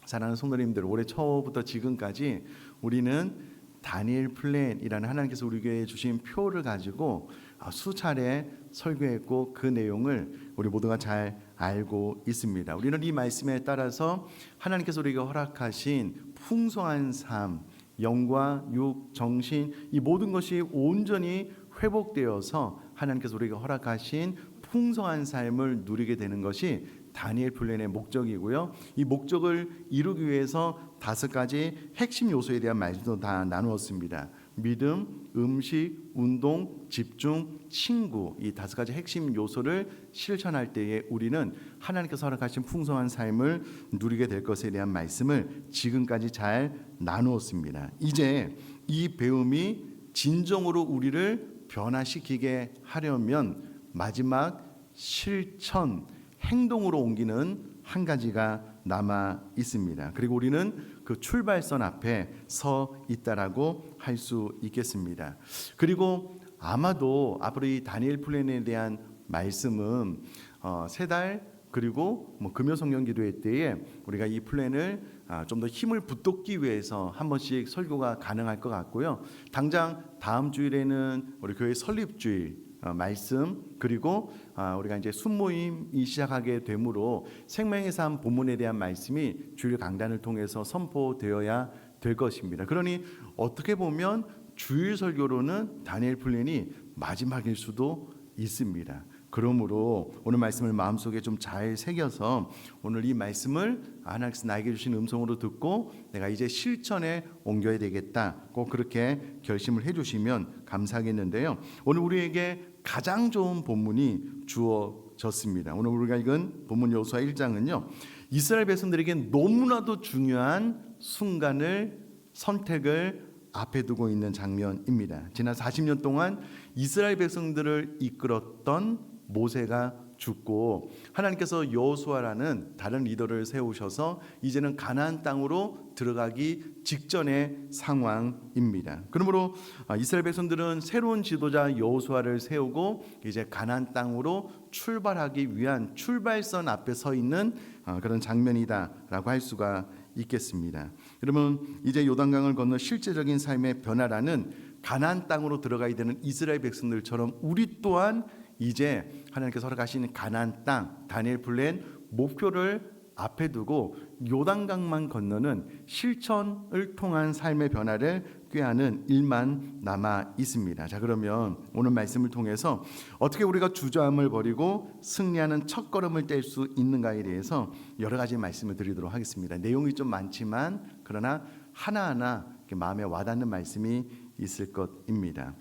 사랑하는 성도님들, 올해 초부터 지금까지 우리는 다니엘 플랜이라는 하나님께서 우리에게 주신 표를 가지고 수차례 설교했고 그 내용을 우리 모두가 잘 알고 있습니다. 우리는 이 말씀에 따라서 하나님께서 우리에게 허락하신 풍성한 삶, 영과 육, 정신, 이 모든 것이 온전히 회복되어서 하나님께서 우리에게 허락하신 풍성한 삶을 누리게 되는 것이 다니엘 플랜의 목적이고요. 이 목적을 이루기 위해서 5가지 핵심 요소에 대한 말씀도 다 나누었습니다. 믿음, 음식, 운동, 집중, 친구, 이 5가지 핵심 요소를 실천할 때에 우리는 하나님께서 허락하신 풍성한 삶을 누리게 될 것에 대한 말씀을 지금까지 잘 나누었습니다. 이제 이 배움이 진정으로 우리를 변화시키게 하려면 마지막 실천, 행동으로 옮기는 한 가지가 남아 있습니다. 그리고 우리는 그 출발선 앞에 서 있다라고 할 수 있겠습니다. 그리고 아마도 앞으로 이 다니엘 플랜에 대한 말씀은 3달 그리고 금요 성령 기도회 때에 우리가 이 플랜을 좀 더 힘을 붙돋기 위해서 한 번씩 설교가 가능할 것 같고요. 당장 다음 주일에는 우리 교회 설립주일 말씀, 그리고 우리가 이제 순모임이 시작하게 되므로 생명의 삶 본문에 대한 말씀이 주일 강단을 통해서 선포되어야 될 것입니다. 그러니 어떻게 보면 주일 설교로는 다니엘 플랜이 마지막일 수도 있습니다. 그러므로 오늘 말씀을 마음속에 좀 잘 새겨서 오늘 이 말씀을 하나님께서 나에게 주신 음성으로 듣고 내가 이제 실천에 옮겨야 되겠다, 꼭 그렇게 결심을 해주시면 감사하겠는데요. 오늘 우리에게 가장 좋은 본문이 주어졌습니다. 오늘 우리가 읽은 본문 여호수아 1장은요, 이스라엘 백성들에게 너무나도 중요한 순간을, 선택을 앞에 두고 있는 장면입니다. 지난 40년 동안 이스라엘 백성들을 이끌었던 모세가 죽고 하나님께서 여호수아라는 다른 리더를 세우셔서 이제는 가나안 땅으로 들어가기 직전의 상황입니다. 그러므로 이스라엘 백성들은 새로운 지도자 여호수아를 세우고 이제 가나안 땅으로 출발하기 위한 출발선 앞에 서 있는 그런 장면이다라고 할 수가 있겠습니다. 여러분, 이제 요단강을 건너 실제적인 삶의 변화라는 가나안 땅으로 들어가야 되는 이스라엘 백성들처럼 우리 또한 이제 하나님께서 허락하신 가나안 땅, 다니엘 플랜 목표를 앞에 두고 요단강만 건너는 실천을 통한 삶의 변화를 꾀하는 일만 남아 있습니다. 자, 그러면 오늘 말씀을 통해서 어떻게 우리가 주저함을 버리고 승리하는 첫걸음을 뗄 수 있는가에 대해서 여러 가지 말씀을 드리도록 하겠습니다. 내용이 좀 많지만 그러나 하나하나 마음에 와닿는 말씀이 있을 것입니다.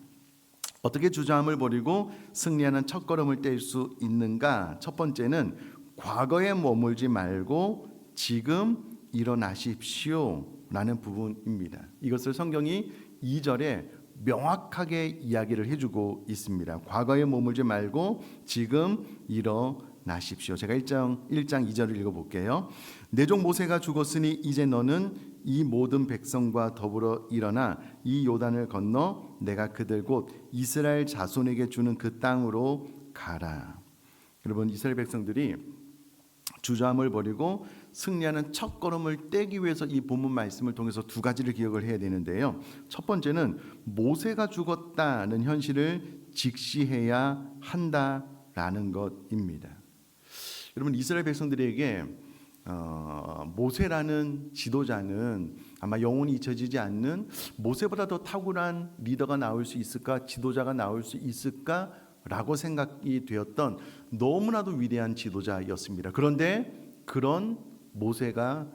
어떻게 주저함을 버리고 승리하는 첫걸음을 뗄 수 있는가? 첫 번째는 과거에 머물지 말고 지금 일어나십시오 라는 부분입니다. 이것을 성경이 2절에 명확하게 이야기를 해주고 있습니다. 과거에 머물지 말고 지금 일어나십시오. 제가 1장 2절을 읽어볼게요. 내 종 모세가 죽었으니 이제 너는 이 모든 백성과 더불어 일어나 이 요단을 건너 내가 그들 곧 이스라엘 자손에게 주는 그 땅으로 가라. 여러분, 이스라엘 백성들이 주저함을 버리고 승리하는 첫걸음을 떼기 위해서 이 본문 말씀을 통해서 2가지를 기억을 해야 되는데요. 첫 번째는 모세가 죽었다는 현실을 직시해야 한다라는 것입니다. 여러분, 이스라엘 백성들에게 모세라는 지도자는 아마 영원히 잊혀지지 않는, 모세보다 더 탁월한 리더가 나올 수 있을까, 지도자가 나올 수 있을까 라고 생각이 되었던 너무나도 위대한 지도자였습니다. 그런데 그런 모세가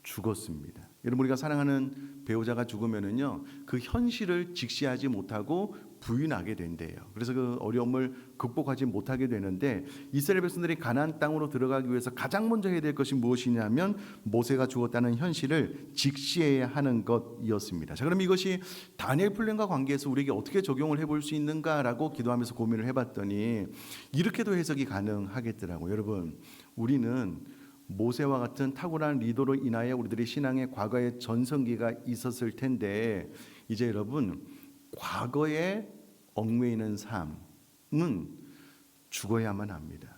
죽었습니다. 여러분, 우리가 사랑하는 배우자가 죽으면은요, 그 현실을 직시하지 못하고 부인하게 된대요. 그래서 그 어려움을 극복하지 못하게 되는데, 이스라엘 백성들이 가나안 땅으로 들어가기 위해서 가장 먼저 해야 될 것이 무엇이냐면 모세가 죽었다는 현실을 직시해야 하는 것이었습니다. 자, 그럼 이것이 다니엘 플랜과 관계해서 우리에게 어떻게 적용을 해볼 수 있는가라고 기도하면서 고민을 해봤더니 이렇게도 해석이 가능하겠더라고요. 여러분, 우리는 모세와 같은 탁월한 리더로 인하여 우리들의 신앙에 과거에 전성기가 있었을 텐데, 이제 여러분, 과거에 얽매이는 삶은 죽어야만 합니다.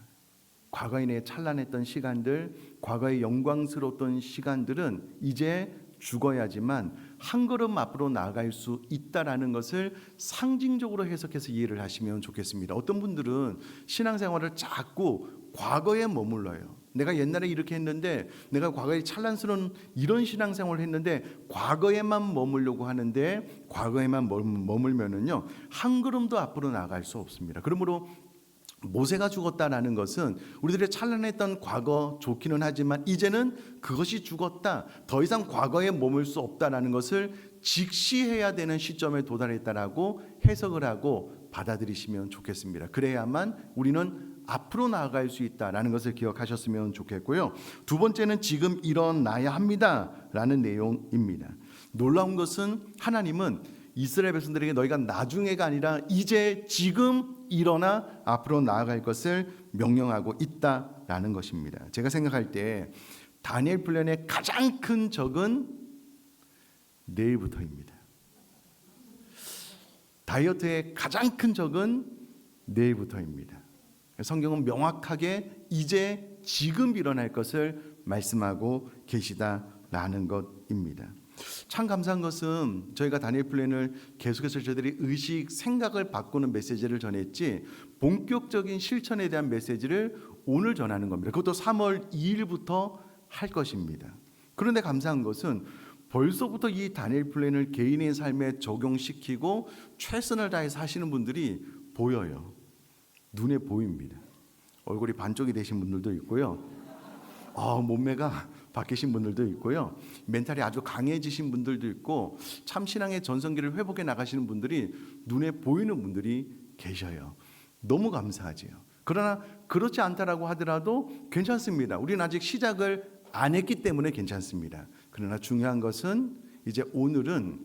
과거에 내 찬란했던 시간들, 과거의 영광스러웠던 시간들은 이제 죽어야지만 한 걸음 앞으로 나아갈 수 있다라는 것을 상징적으로 해석해서 이해를 하시면 좋겠습니다. 어떤 분들은 신앙생활을 자꾸 과거에 머물러요. 내가 옛날에 이렇게 했는데, 내가 과거에 찬란스러운 이런 신앙생활을 했는데 과거에만 머물려고 하는데, 과거에만 머물면은요 한 걸음도 앞으로 나아갈 수 없습니다. 그러므로 모세가 죽었다라는 것은 우리들의 찬란했던 과거 좋기는 하지만 이제는 그것이 죽었다, 더 이상 과거에 머물 수 없다라는 것을 직시해야 되는 시점에 도달했다라고 해석을 하고 받아들이시면 좋겠습니다. 그래야만 우리는 앞으로 나아갈 수 있다라는 것을 기억하셨으면 좋겠고요. 두 번째는 지금 일어나야 합니다라는 내용입니다. 놀라운 것은 하나님은 이스라엘 백성들에게 너희가 나중에가 아니라 이제 지금 일어나 앞으로 나아갈 것을 명령하고 있다라는 것입니다. 제가 생각할 때 다니엘 플랜의 가장 큰 적은 내일부터입니다. 다이어트의 가장 큰 적은 내일부터입니다. 성경은 명확하게 이제 지금 일어날 것을 말씀하고 계시다라는 것입니다. 참 감사한 것은 저희가 다니엘 플랜을 계속해서 저희들이 의식, 생각을 바꾸는 메시지를 전했지 본격적인 실천에 대한 메시지를 오늘 전하는 겁니다. 그것도 3월 2일부터 할 것입니다. 그런데 감사한 것은 벌써부터 이 다니엘 플랜을 개인의 삶에 적용시키고 최선을 다해서 하시는 분들이 보여요. 눈에 보입니다. 얼굴이 반쪽이 되신 분들도 있고요. 몸매가 바뀌신 분들도 있고요. 멘탈이 아주 강해지신 분들도 있고, 참 신앙의 전성기를 회복해 나가시는 분들이 눈에 보이는 분들이 계셔요. 너무 감사하지요. 그러나 그렇지 않다라고 하더라도 괜찮습니다. 우리는 아직 시작을 안 했기 때문에 괜찮습니다. 그러나 중요한 것은 이제 오늘은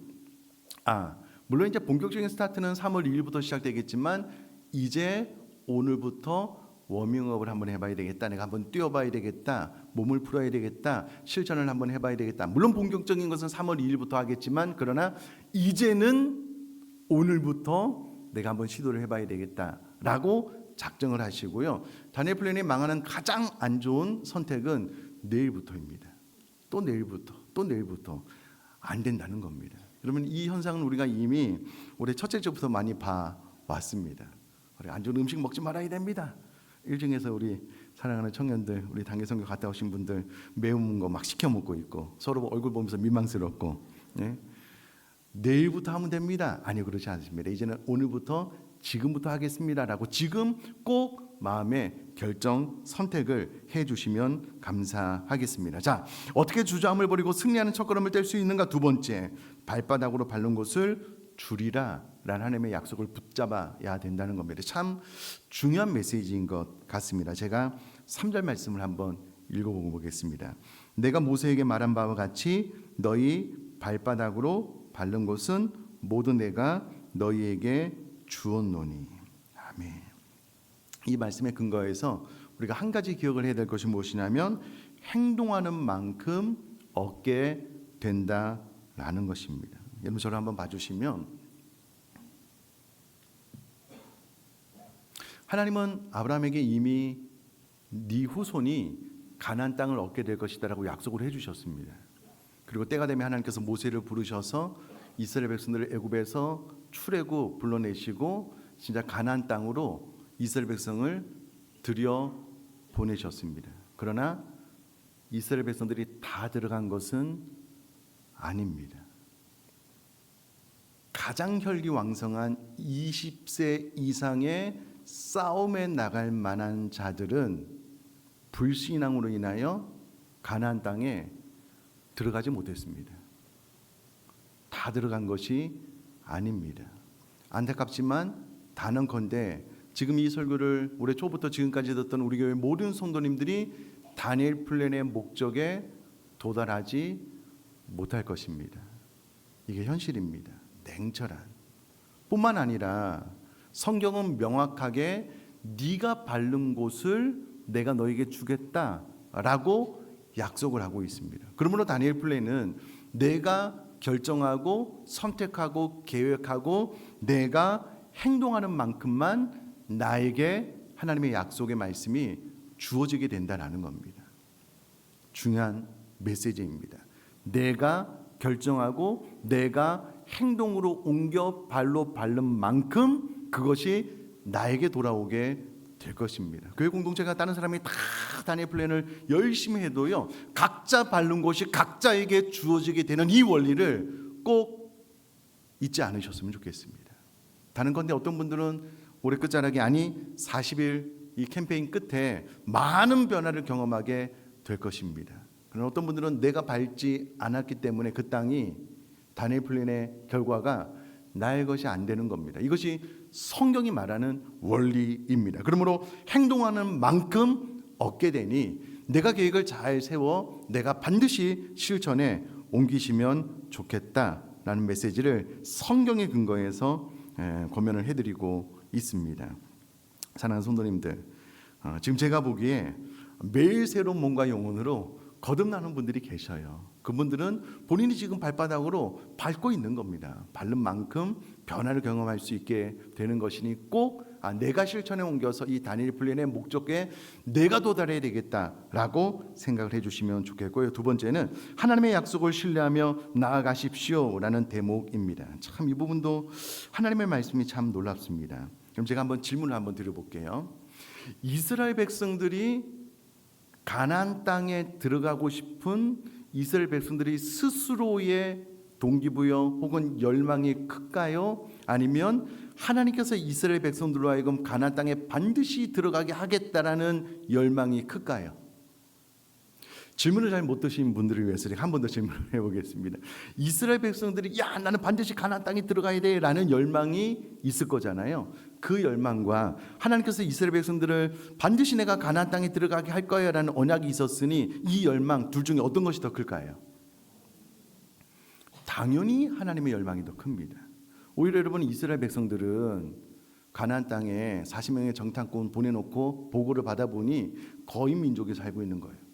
물론 이제 본격적인 스타트는 3월 2일부터 시작되겠지만 이제 오늘부터 워밍업을 한번 해봐야 되겠다. 내가 한번 뛰어봐야 되겠다. 몸을 풀어야 되겠다. 실천을 한번 해봐야 되겠다. 물론 본격적인 것은 3월 2일부터 하겠지만, 그러나 이제는 오늘부터 내가 한번 시도를 해봐야 되겠다라고 작정을 하시고요. 다니엘 플랜이 망하는 가장 안 좋은 선택은 내일부터입니다. 또 내일부터, 또 내일부터 안 된다는 겁니다. 여러분, 이 현상은 우리가 이미 올해 첫째 주부터 많이 봐왔습니다. 안 좋은 음식 먹지 말아야 됩니다. 일중에서 우리 사랑하는 청년들, 우리 단계선교 갔다 오신 분들 매운 거 막 시켜 먹고 있고 서로 얼굴 보면서 민망스럽고, 내일부터 하면 됩니다. 아니요, 그렇지 않습니다. 이제는 오늘부터, 지금부터 하겠습니다라고 지금 꼭 마음의 결정, 선택을 해주시면 감사하겠습니다. 자, 어떻게 주저함을 버리고 승리하는 첫걸음을 뗄 수 있는가? 두 번째, 발바닥으로 밟는 곳을 줄이라 라는 하나님의 약속을 붙잡아야 된다는 겁니다. 참 중요한 메시지인 것 같습니다. 제가 3절 말씀을 한번 읽어보겠습니다. 내가 모세에게 말한 바와 같이 너희 발바닥으로 밟는 곳은 모두 내가 너희에게 주었노니. 아멘. 이 말씀의 근거에서 우리가 한 가지 기억을 해야 될 것이 무엇이냐면 행동하는 만큼 얻게 된다라는 것입니다. 여러분, 저를 한번 봐주시면, 하나님은 아브라함에게 이미 네 후손이 가나안 땅을 얻게 될 것이다라고 약속을 해주셨습니다. 그리고 때가 되면 하나님께서 모세를 부르셔서 이스라엘 백성들을 애굽에서 출애굽 불러내시고 진짜 가나안 땅으로 이스라엘 백성을 들여 보내셨습니다. 그러나 이스라엘 백성들이 다 들어간 것은 아닙니다. 가장 혈기왕성한 20세 이상의 싸움에 나갈 만한 자들은 불신앙으로 인하여 가나안 땅에 들어가지 못했습니다. 다 들어간 것이 아닙니다. 안타깝지만 단언컨대 지금 이 설교를 올해 초부터 지금까지 듣던 우리 교회 모든 성도님들이 다니엘 플랜의 목적에 도달하지 못할 것입니다. 이게 현실입니다. 냉철한. 뿐만 아니라 성경은 명확하게 네가 밟는 곳을 내가 너에게 주겠다라고 약속을 하고 있습니다. 그러므로 다니엘 플랜은 내가 결정하고 선택하고 계획하고 내가 행동하는 만큼만 나에게 하나님의 약속의 말씀이 주어지게 된다는 겁니다. 중요한 메시지입니다. 내가 결정하고 내가 행동으로 옮겨 발로 밟는 만큼 그것이 나에게 돌아오게 될 것입니다. 교회 공동체가 다른 사람이 다 단일 플랜을 열심히 해도요, 각자 밟는 곳이 각자에게 주어지게 되는 이 원리를 꼭 잊지 않으셨으면 좋겠습니다. 다른 건데 어떤 분들은 올해 끝자락에 40일 이 캠페인 끝에 많은 변화를 경험하게 될 것입니다. 그러나 어떤 분들은 내가 밟지 않았기 때문에 그 땅이 단일 플랜의 결과가 나의 것이 안 되는 겁니다. 이것이 성경이 말하는 원리입니다. 그러므로 행동하는 만큼 얻게 되니 내가 계획을 잘 세워 내가 반드시 실천에 옮기시면 좋겠다라는 메시지를 성경에 근거해서 고면을 해드리고 있습니다. 사랑하는 성도님들, 지금 제가 보기에 매일 새로운 몸과 영혼으로 거듭나는 분들이 계셔요. 그분들은 본인이 지금 발바닥으로 밟고 있는 겁니다. 밟는 만큼 변화를 경험할 수 있게 되는 것이니 꼭 내가 실천에 옮겨서 이 단일 플랜의 목적에 내가 도달해야 되겠다라고 생각을 해주시면 좋겠고요. 두 번째는 하나님의 약속을 신뢰하며 나아가십시오라는 대목입니다. 참 이 부분도 하나님의 말씀이 참 놀랍습니다. 그럼 제가 한번 질문을 한번 드려볼게요. 이스라엘 백성들이 가나안 땅에 들어가고 싶은 이스라엘 백성들이 스스로의 동기부여 혹은 열망이 클까요? 아니면 하나님께서 이스라엘 백성들로 하여금 가나안 땅에 반드시 들어가게 하겠다라는 열망이 클까요? 질문을 잘 못 드신 분들을 위해서 한 번 더 질문을 해보겠습니다. 이스라엘 백성들이 나는 반드시 가나안 땅에 들어가야 돼라는 열망이 있을 거잖아요. 그 열망과 하나님께서 이스라엘 백성들을 반드시 내가 가나안 땅에 들어가게 할 거야라는 언약이 있었으니 이 열망 둘 중에 어떤 것이 더 클까요? 당연히 하나님의 열망이 더 큽니다. 오히려 여러분, 이스라엘 백성들은 가나안 땅에 40명의 정탐꾼 보내놓고 보고를 받아보니 거인 민족이 살고 있는 거예요.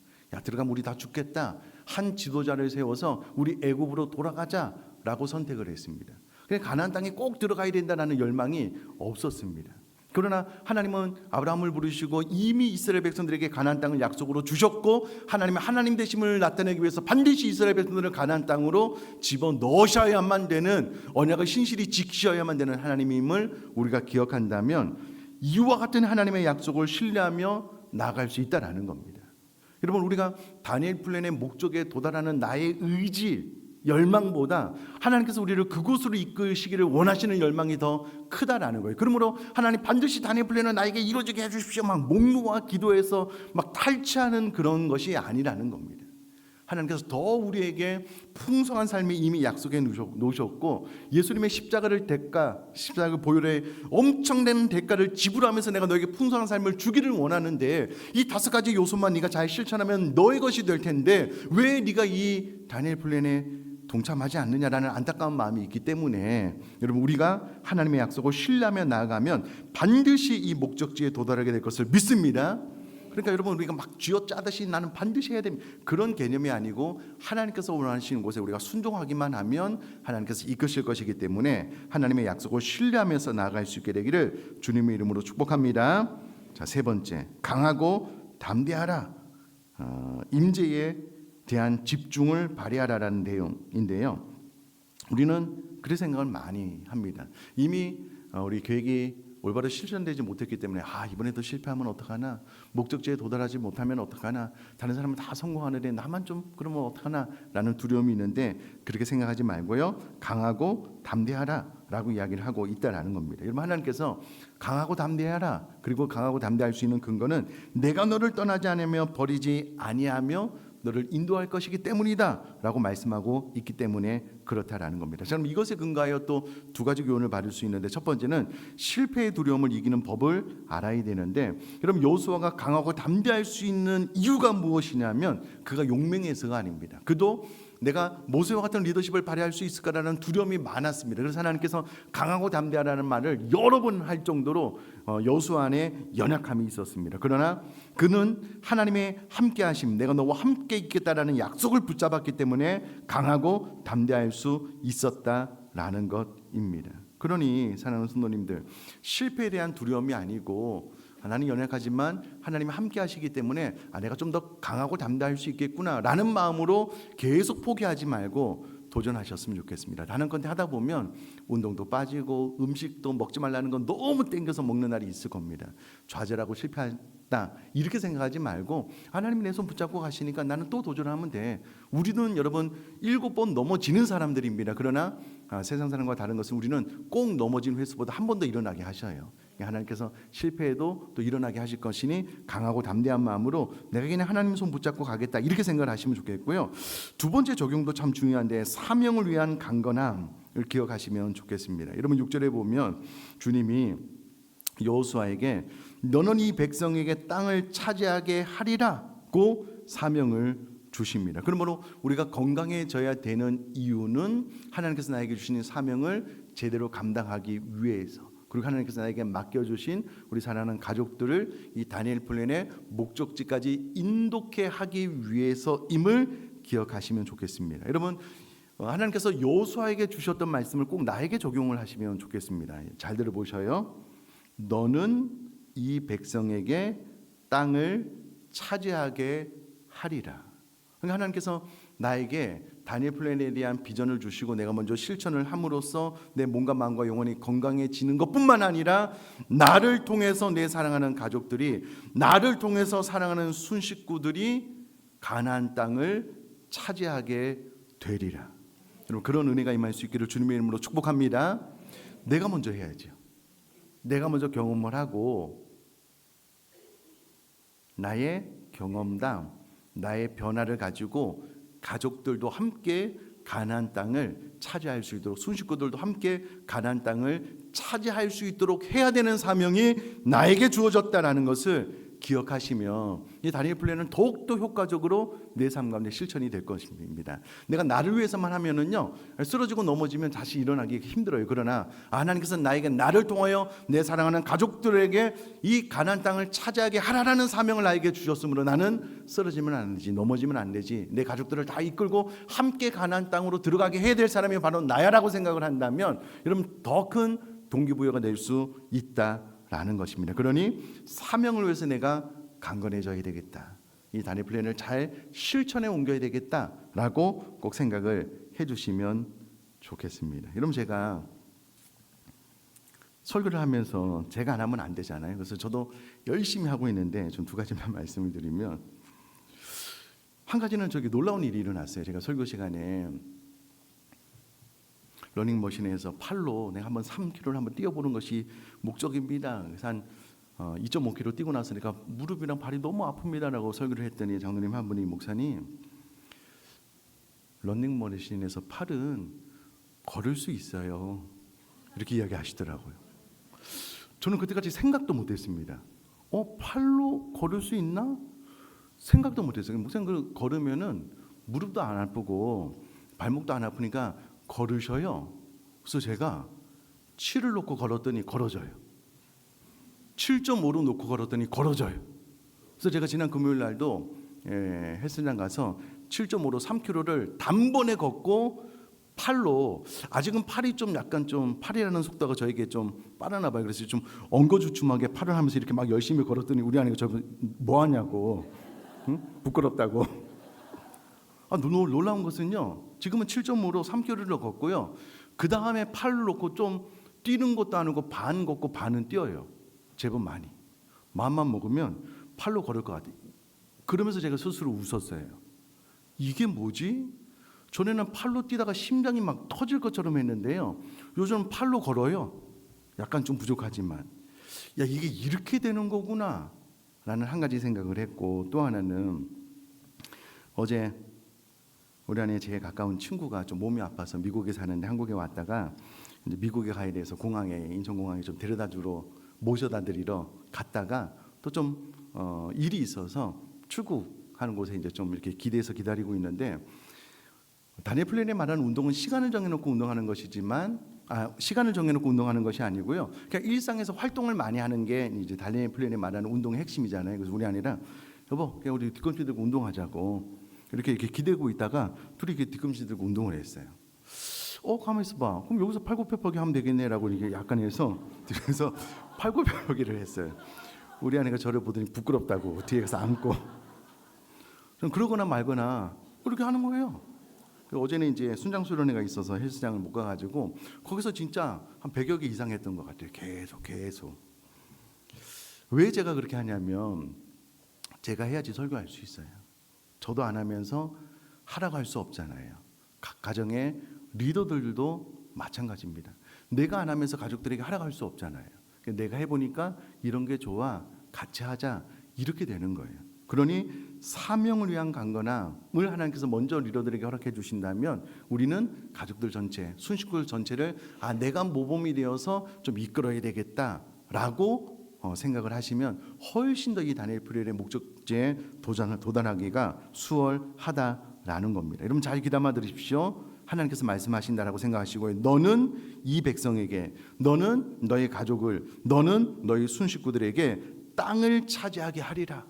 들어가면 우리 다 죽겠다. 한 지도자를 세워서 우리 애굽으로 돌아가자라고 선택을 했습니다. 그래서 가나안 땅에 꼭 들어가야 된다는 열망이 없었습니다. 그러나 하나님은 아브라함을 부르시고 이미 이스라엘 백성들에게 가나안 땅을 약속으로 주셨고 하나님의 하나님 되심을 나타내기 위해서 반드시 이스라엘 백성들을 가나안 땅으로 집어넣으셔야만 되는, 언약을 신실히 지키셔야만 되는 하나님임을 우리가 기억한다면 이와 같은 하나님의 약속을 신뢰하며 나아갈 수 있다는 겁니다. 여러분, 우리가 다니엘 플랜의 목적에 도달하는 나의 의지, 열망보다 하나님께서 우리를 그곳으로 이끄시기를 원하시는 열망이 더 크다라는 거예요. 그러므로 하나님 반드시 다니엘 플랜은 나에게 이루어지게 해주십시오. 막 목놓아 기도해서 막 탈취하는 그런 것이 아니라는 겁니다. 하나님께서 더 우리에게 풍성한 삶이 이미 약속해 놓으셨고 예수님의 십자가를 보혈의 엄청난 대가를 지불하면서 내가 너에게 풍성한 삶을 주기를 원하는데 이 5가지 요소만 네가 잘 실천하면 너의 것이 될 텐데 왜 네가 이 다니엘 플랜에 동참하지 않느냐라는 안타까운 마음이 있기 때문에 여러분, 우리가 하나님의 약속을 신뢰하며 나아가면 반드시 이 목적지에 도달하게 될 것을 믿습니다. 그러니까 여러분, 우리가 막 쥐어짜듯이 나는 반드시 해야 됩니다, 그런 개념이 아니고 하나님께서 원하시는 곳에 우리가 순종하기만 하면 하나님께서 이끄실 것이기 때문에 하나님의 약속을 신뢰하면서 나아갈 수 있게 되기를 주님의 이름으로 축복합니다. 자, 세 번째, 강하고 담대하라. 임재에 대한 집중을 발휘하라라는 내용인데요. 우리는 그런 생각을 많이 합니다. 이미 우리 계획이 올바로 실천되지 못했기 때문에 이번에도 실패하면 어떡하나, 목적지에 도달하지 못하면 어떡하나, 다른 사람은 다 성공하는데 나만 좀 그러면 어떡하나 라는 두려움이 있는데 그렇게 생각하지 말고요, 강하고 담대하라 라고 이야기를 하고 있다라는 겁니다. 여러분, 하나님께서 강하고 담대하라, 그리고 강하고 담대할 수 있는 근거는 내가 너를 떠나지 않으며 버리지 아니하며 너를 인도할 것이기 때문이다 라고 말씀하고 있기 때문에 그렇다라는 겁니다. 저는 이것에 근거하여 또 2가지 교훈을 받을 수 있는데, 첫 번째는 실패의 두려움을 이기는 법을 알아야 되는데, 그럼 여호수아가 강하고 담대할 수 있는 이유가 무엇이냐면 그가 용맹해서가 아닙니다. 그도 내가 모세와 같은 리더십을 발휘할 수 있을까라는 두려움이 많았습니다. 그래서 하나님께서 강하고 담대하라는 말을 여러 번 할 정도로 여호수아 안에 연약함이 있었습니다. 그러나 그는 하나님의 함께하심, 내가 너와 함께 있겠다라는 약속을 붙잡았기 때문에 강하고 담대할 수 있었다라는 것입니다. 그러니 사랑하는 성도님들, 실패에 대한 두려움이 아니고 나는 연약하지만 하나님이 함께 하시기 때문에 내가 좀 더 강하고 담대할 수 있겠구나라는 마음으로 계속 포기하지 말고 도전하셨으면 좋겠습니다. 다른 건데 하다 보면 운동도 빠지고 음식도 먹지 말라는 건 너무 땡겨서 먹는 날이 있을 겁니다. 좌절하고 실패한다 이렇게 생각하지 말고 하나님이 내 손 붙잡고 가시니까 나는 또 도전하면 돼. 우리는 여러분 7번 넘어지는 사람들입니다. 그러나 세상 사람과 다른 것은 우리는 꼭 넘어진 횟수보다 한 번 더 일어나게 하셔요. 하나님께서 실패해도 또 일어나게 하실 것이니 강하고 담대한 마음으로 내가 그냥 하나님 손 붙잡고 가겠다 이렇게 생각을 하시면 좋겠고요. 두 번째 적용도 참 중요한데 사명을 위한 강건함을 기억하시면 좋겠습니다. 여러분 6절에 보면 주님이 여호수아에게 너는 이 백성에게 땅을 차지하게 하리라고 사명을 주십니다. 그러므로 우리가 건강해져야 되는 이유는 하나님께서 나에게 주시는 사명을 제대로 감당하기 위해서, 그리고 하나님께서 나에게 맡겨주신 우리 사랑하는 가족들을 이 다니엘 플랜의 목적지까지 인도케 하기 위해서임을 기억하시면 좋겠습니다. 여러분 하나님께서 여호수아에게 주셨던 말씀을 꼭 나에게 적용을 하시면 좋겠습니다. 잘 들어보셔요. 너는 이 백성에게 땅을 차지하게 하리라. 그러니까 하나님께서 나에게 다니엘 플랜에 대한 비전을 주시고 내가 먼저 실천을 함으로써 내 몸과 마음과 영혼이 건강해지는 것뿐만 아니라 나를 통해서 내 사랑하는 가족들이, 나를 통해서 사랑하는 순식구들이 가나안 땅을 차지하게 되리라. 여러분 그런 은혜가 임할 수 있기를 주님의 이름으로 축복합니다. 내가 먼저 해야죠. 내가 먼저 경험을 하고 나의 경험담, 나의 변화를 가지고 가족들도 함께 가나안 땅을 차지할 수 있도록, 순식구들도 함께 가나안 땅을 차지할 수 있도록 해야 되는 사명이 나에게 주어졌다라는 것을 기억하시면 이 다니엘 플랜은 더욱더 효과적으로 내 삶 가운데 실천이 될 것입니다. 내가 나를 위해서만 하면은요 쓰러지고 넘어지면 다시 일어나기 힘들어요. 그러나 하나님께서 나에게 나를 통하여 내 사랑하는 가족들에게 이 가나안 땅을 차지하게 하라라는 사명을 나에게 주셨으므로 나는 쓰러지면 안 되지, 넘어지면 안 되지, 내 가족들을 다 이끌고 함께 가나안 땅으로 들어가게 해야 될 사람이 바로 나야라고 생각을 한다면 여러분 더 큰 동기부여가 될 수 있다라는 것입니다. 그러니 사명을 위해서 내가 강건해져야 되겠다, 이 다니엘 플랜을 잘 실천에 옮겨야 되겠다라고 꼭 생각을 해주시면 좋겠습니다. 여러분 제가 설교를 하면서 제가 안 하면 안 되잖아요. 그래서 저도 열심히 하고 있는데 좀 두 가지만 말씀을 드리면, 한 가지는 저기 놀라운 일이 일어났어요. 제가 설교 시간에 러닝머신에서 팔로 내가 한번 3km를 한번 뛰어보는 것이 목적입니다. 그래서 한 2.5km 뛰고 나서니까 무릎이랑 발이 너무 아픕니다라고 설교를 했더니 장로님 한 분이, 목사님 러닝머신에서 팔은 걸을 수 있어요, 이렇게 이야기하시더라고요. 저는 그때까지 생각도 못했습니다. 팔로 걸을 수 있나? 생각도 못했어요. 목사님 걸으면은 무릎도 안 아프고 발목도 안 아프니까 걸으셔요. 그래서 제가 7을 놓고 걸었더니 걸어져요. 7.5로 놓고 걸었더니 걸어져요. 그래서 제가 지난 금요일 날도 헬스장 가서 7.5로 3km를 단번에 걷고 팔로, 아직은 팔이 좀 약간 좀 팔이라는 속도가 저에게 좀 빠르나 봐요. 그래서 좀 엉거주춤하게 팔을 하면서 이렇게 막 열심히 걸었더니 우리 아내가 저 뭐 하냐고, 응? 부끄럽다고. 놀라운 것은요, 지금은 7.5로 3km를 걷고요, 그 다음에 팔을 놓고 좀 뛰는 것도 아니고 반 걷고 반은 뛰어요. 제법 많이. 마음만 먹으면 팔로 걸을 것 같아요. 그러면서 제가 스스로 웃었어요. 이게 뭐지? 전에는 팔로 뛰다가 심장이 막 터질 것처럼 했는데요, 요즘 팔로 걸어요. 약간 좀 부족하지만 야, 이게 이렇게 되는 거구나 라는 한 가지 생각을 했고, 또 하나는 어제 우리 안에 제일 가까운 친구가 좀 몸이 아파서 미국에 사는데 한국에 왔다가 이제 미국에 가야 돼서 공항에, 인천공항에 좀 데려다 주러, 모셔다 드리러 갔다가 또 좀 일이 있어서 출국하는 곳에 이제 좀 이렇게 기대해서 기다리고 있는데, 다니엘 플랜에 말하는 운동은 시간을 정해놓고 운동하는 것이지만 시간을 정해놓고 운동하는 것이 아니고요, 그냥 일상에서 활동을 많이 하는 게 이제 다니엘 플랜에 말하는 운동의 핵심이잖아요. 그래서 우리 아내랑 여보 그냥 우리 뒤꿈치 들고 운동하자고 이렇게 기대고 있다가 둘이 이렇게 뒤꿈치 들고 운동을 했어요. 가만히 있어봐. 그럼 여기서 팔굽혀펴기 하면 되겠네라고 이렇게 약간 해서 뒤에서 팔굽혀펴기를 했어요. 우리 아내가 저를 보더니 부끄럽다고 뒤에 가서 앉고 좀 그러거나 말거나 그렇게 하는 거예요. 어제는 이제 순장수련회가 있어서 헬스장을 못 가가지고 거기서 진짜 한 100여 개 이상 했던 것 같아요. 계속. 왜 제가 그렇게 하냐면 제가 해야지 설교할 수 있어요. 저도 안 하면서 하라고 할 수 없잖아요. 각 가정의 리더들도 마찬가지입니다. 내가 안 하면서 가족들에게 하라고 할 수 없잖아요. 내가 해보니까 이런 게 좋아, 같이 하자, 이렇게 되는 거예요. 그러니 사명을 위한 강건함을 하나님께서 먼저 리더들에게 허락해 주신다면 우리는 가족들 전체, 순식구 전체를 내가 모범이 되어서 좀 이끌어야 되겠다라고 생각을 하시면 훨씬 더 이 다니엘 프레일의 목적지에 도달하기가 수월하다라는 겁니다. 여러분 잘 귀담아 들으십시오. 하나님께서 말씀하신다라고 생각하시고 너는 이 백성에게, 너는 너의 가족을, 너는 너희 순식구들에게 땅을 차지하게 하리라.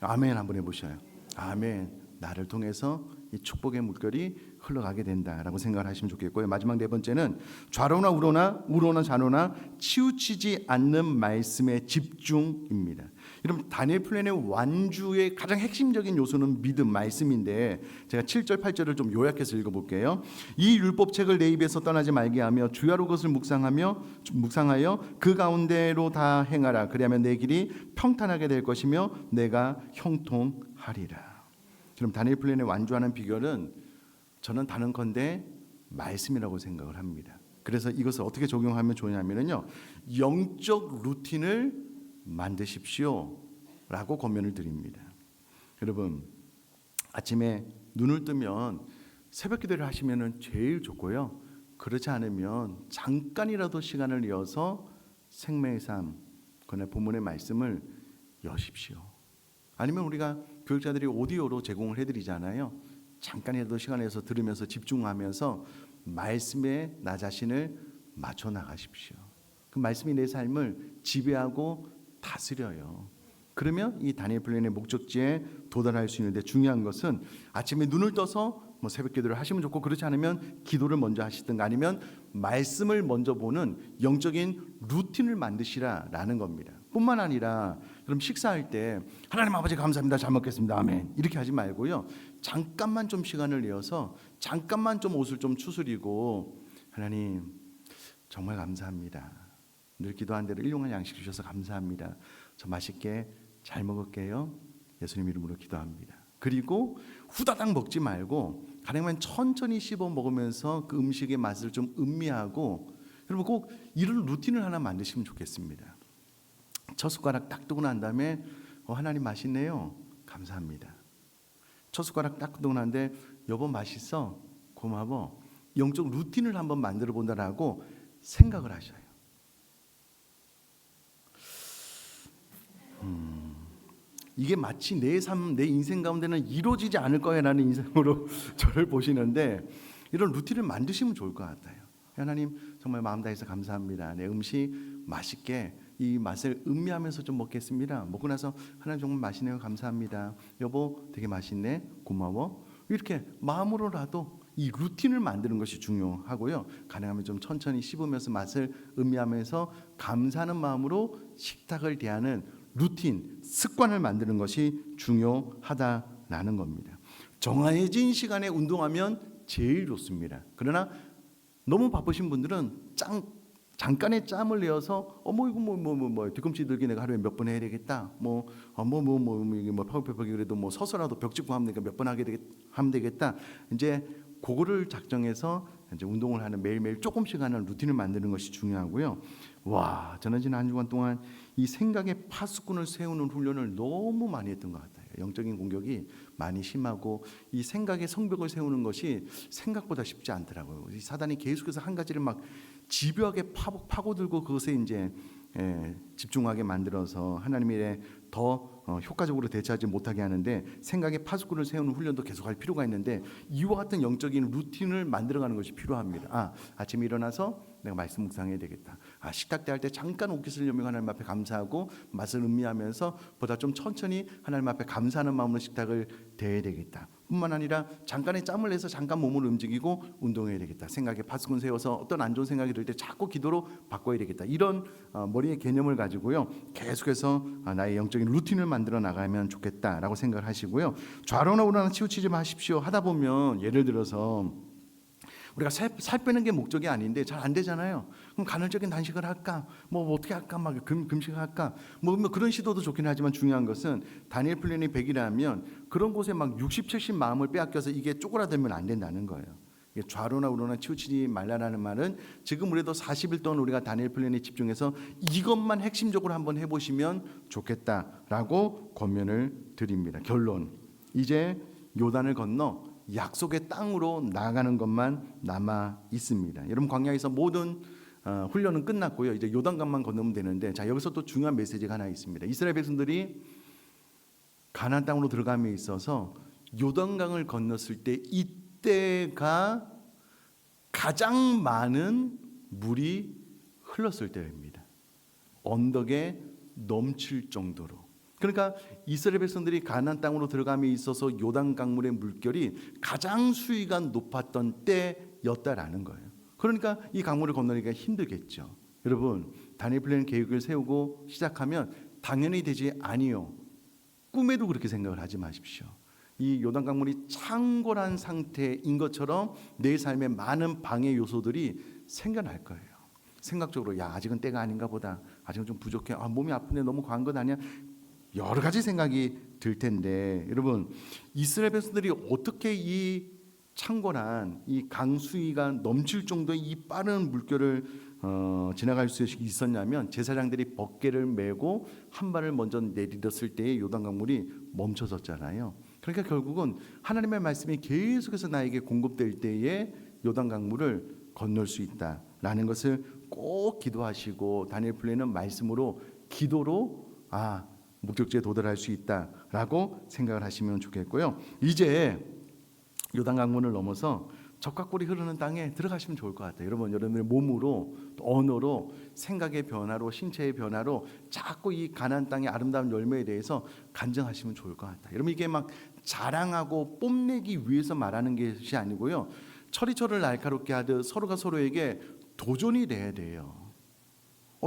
아멘 한번 해보셔요. 아멘. 나를 통해서 이 축복의 물결이 흘러가게 된다라고 생각을 하시면 좋겠고요. 마지막 네 번째는 좌로나 우로나 좌로나 치우치지 않는 말씀의 집중입니다. 여러분 다니엘 플랜의 완주의 가장 핵심적인 요소는 믿음, 말씀인데 제가 7절 8절을 좀 요약해서 읽어볼게요. 이 율법책을 내 입에서 떠나지 말게 하며 주야로 그것을 묵상하여 그 가운데로 다 행하라. 그리하면 내 길이 평탄하게 될 것이며 내가 형통하리라. 그럼 다니엘 플랜의 완주하는 비결은 저는 단언컨대 말씀이라고 생각을 합니다. 그래서 이것을 어떻게 적용하면 좋냐면요, 영적 루틴을 만드십시오 라고 권면을 드립니다. 여러분 아침에 눈을 뜨면 새벽 기도를 하시면 제일 좋고요. 그렇지 않으면 잠깐이라도 시간을 이어서 생명의 삶, 그날 본문의 말씀을 여십시오. 아니면 우리가 교육자들이 오디오로 제공을 해드리잖아요. 잠깐이라도 시간 내서 들으면서 집중하면서 말씀에 나 자신을 맞춰 나가십시오. 그 말씀이 내 삶을 지배하고 다스려요. 그러면 이 다니엘 플랜의 목적지에 도달할 수 있는데 중요한 것은 아침에 눈을 떠서 새벽 기도를 하시면 좋고 그렇지 않으면 기도를 먼저 하시든가 아니면 말씀을 먼저 보는 영적인 루틴을 만드시라라는 겁니다. 뿐만 아니라 그럼 식사할 때 하나님 아버지 감사합니다, 잘 먹겠습니다, 아멘 이렇게 하지 말고요, 잠깐만 좀 시간을 내어서 잠깐만 좀 옷을 좀 추스리고 하나님 정말 감사합니다, 늘 기도한 대로 일용할 양식 주셔서 감사합니다, 저 맛있게 잘 먹을게요, 예수님 이름으로 기도합니다. 그리고 후다닥 먹지 말고 가능하면 천천히 씹어 먹으면서 그 음식의 맛을 좀 음미하고, 여러분 꼭 이런 루틴을 하나 만드시면 좋겠습니다. 첫 숟가락 딱 뜨고 난 다음에 하나님 맛있네요, 감사합니다. 첫 숟가락 딱 뜨고 난데 여보 맛있어, 고마워. 영적 루틴을 한번 만들어 본다라고 생각을 하셔요. 이게 마치 내 삶, 내 인생 가운데는 이루어지지 않을 거야라는 인생으로 저를 보시는데 이런 루틴을 만드시면 좋을 것 같아요. 하나님 정말 마음 다해서 감사합니다. 내 음식 맛있게 이 맛을 음미하면서 좀 먹겠습니다. 먹고 나서 하나님 정말 맛있네요, 감사합니다. 여보 되게 맛있네, 고마워. 이렇게 마음으로라도 이 루틴을 만드는 것이 중요하고요. 가능하면 좀 천천히 씹으면서 맛을 음미하면서 감사하는 마음으로 식탁을 대하는 루틴, 습관을 만드는 것이 중요하다라는 겁니다. 정해진 시간에 운동하면 제일 좋습니다. 그러나 너무 바쁘신 분들은 잠깐의 짬을 내어서 이거 뒤꿈치 들기 내가 하루에 몇 번 해야 되겠다. 이게 펴기 그래도 서서라도 벽 짚고 하면 몇 번 하면 되겠다. 이제 그거를 작정해서 이제 운동을 하는 매일매일 조금씩 하는 루틴을 만드는 것이 중요하고요. 와, 저는 지난 한 주간 동안 이 생각의 파수꾼을 세우는 훈련을 너무 많이 했던 것 같아요. 영적인 공격이 많이 심하고 이 생각의 성벽을 세우는 것이 생각보다 쉽지 않더라고요. 이 사단이 계속해서 한 가지를 막 집요하게 파고들고 그것에 이제 집중하게 만들어서 하나님의 일에 더 효과적으로 대처하지 못하게 하는데, 생각의 파수꾼을 세우는 훈련도 계속할 필요가 있는데 이와 같은 영적인 루틴을 만들어가는 것이 필요합니다. 아침에 일어나서 내가 말씀 묵상해야 되겠다. 식탁 대할 때 잠깐 옷깃을 여미고 하나님 앞에 감사하고 맛을 음미하면서 보다 좀 천천히 하나님 앞에 감사하는 마음으로 식탁을 대해야 되겠다. 뿐만 아니라 잠깐의 짬을 내서 잠깐 몸을 움직이고 운동해야 되겠다. 생각에 파수꾼 세워서 어떤 안 좋은 생각이 들 때 자꾸 기도로 바꿔야 되겠다. 이런 머리의 개념을 가지고요. 계속해서 나의 영적인 루틴을 만들어 나가면 좋겠다라고 생각을 하시고요. 좌로나 우로나 치우치지 마십시오. 하다 보면 예를 들어서 우리가 살 빼는 게 목적이 아닌데 잘 안 되잖아요. 그럼 간헐적인 단식을 할까? 뭐 어떻게 할까? 막 금식을 할까? 뭐 그런 시도도 좋긴 하지만 중요한 것은 다니엘 플랜이 100이라면 그런 곳에 막 60, 70 마음을 빼앗겨서 이게 쪼그라들면 안 된다는 거예요. 좌로나 우로나 치우치지 말라라는 말은 지금 우리도 40일 동안 우리가 다니엘 플랜에 집중해서 이것만 핵심적으로 한번 해보시면 좋겠다라고 권면을 드립니다. 결론, 이제 요단을 건너 약속의 땅으로 나아가는 것만 남아 있습니다. 여러분, 광야에서 모든 훈련은 끝났고요. 이제 요단강만 건너면 되는데, 자, 여기서 또 중요한 메시지가 하나 있습니다. 이스라엘 백성들이 가나안 땅으로 들어감에 있어서 요단강을 건넜을 때 이때가 가장 많은 물이 흘렀을 때입니다. 언덕에 넘칠 정도로. 그러니까 이스라엘 백성들이 가나안 땅으로 들어감에 있어서 요단 강물의 물결이 가장 수위가 높았던 때였다라는 거예요. 그러니까 이 강물을 건너기가 힘들겠죠. 여러분, 다니엘 플랜 계획을 세우고 시작하면 당연히 되지 아니요. 꿈에도 그렇게 생각을 하지 마십시오. 이 요단 강물이 창궐한 상태인 것처럼 내 삶에 많은 방해 요소들이 생겨날 거예요. 생각적으로 아직은 때가 아닌가 보다. 아직은 좀 부족해. 몸이 아픈데 너무 과한 것 아니야? 여러 가지 생각이 들 텐데, 여러분, 이스라엘 백성들이 어떻게 이 창궐한 이 강수위가 넘칠 정도의 이 빠른 물결을 지나갈 수 있었냐면, 제사장들이 벗개를 메고 한 발을 먼저 내딛었을 때의 요단 강물이 멈춰졌잖아요. 그러니까 결국은 하나님의 말씀이 계속해서 나에게 공급될 때에 요단 강물을 건널 수 있다라는 것을 꼭 기도하시고, 다니엘 플랜은 말씀으로, 기도로 목적지에 도달할 수 있다라고 생각을 하시면 좋겠고요. 이제 요단 강문을 넘어서 적과 꿀이 흐르는 땅에 들어가시면 좋을 것 같아요. 여러분들의 몸으로, 언어로, 생각의 변화로, 신체의 변화로 자꾸 이 가나안 땅의 아름다운 열매에 대해서 간증하시면 좋을 것 같아요. 여러분, 이게 막 자랑하고 뽐내기 위해서 말하는 것이 아니고요. 철이철을 날카롭게 하듯 서로가 서로에게 도전이 돼야 돼요.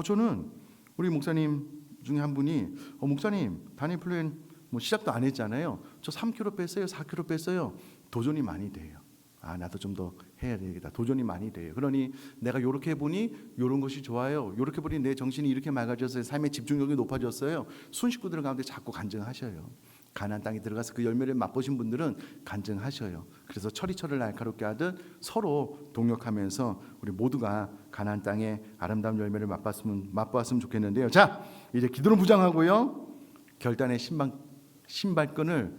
저는 우리 목사님 중에 한 분이 목사님, 다니엘 플랜 시작도 안 했잖아요. 저 3kg 뺐어요, 4kg 뺐어요. 도전이 많이 돼요. 나도 좀 더 해야 되겠다. 도전이 많이 돼요. 그러니 내가 이렇게 해보니 이런 것이 좋아요. 이렇게 보니 내 정신이 이렇게 맑아졌어요. 삶의 집중력이 높아졌어요. 순식구들 가운데 자꾸 간증하셔요. 가나안 땅에 들어가서 그 열매를 맛보신 분들은 간증하셔요. 그래서 철이철을 날카롭게 하듯 서로 동역하면서 우리 모두가 가나안 땅의 아름다운 열매를 맛보았으면 좋겠는데요. 자, 이제 기도로 무장하고요. 결단의 신발끈을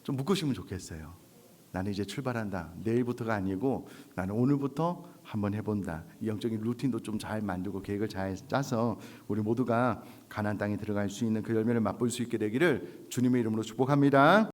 좀 묶으시면 좋겠어요. 나는 이제 출발한다. 내일부터가 아니고 나는 오늘부터 한번 해본다. 이 영적인 루틴도 좀 잘 만들고 계획을 잘 짜서 우리 모두가 가나안 땅에 들어갈 수 있는 그 열매를 맛볼 수 있게 되기를 주님의 이름으로 축복합니다.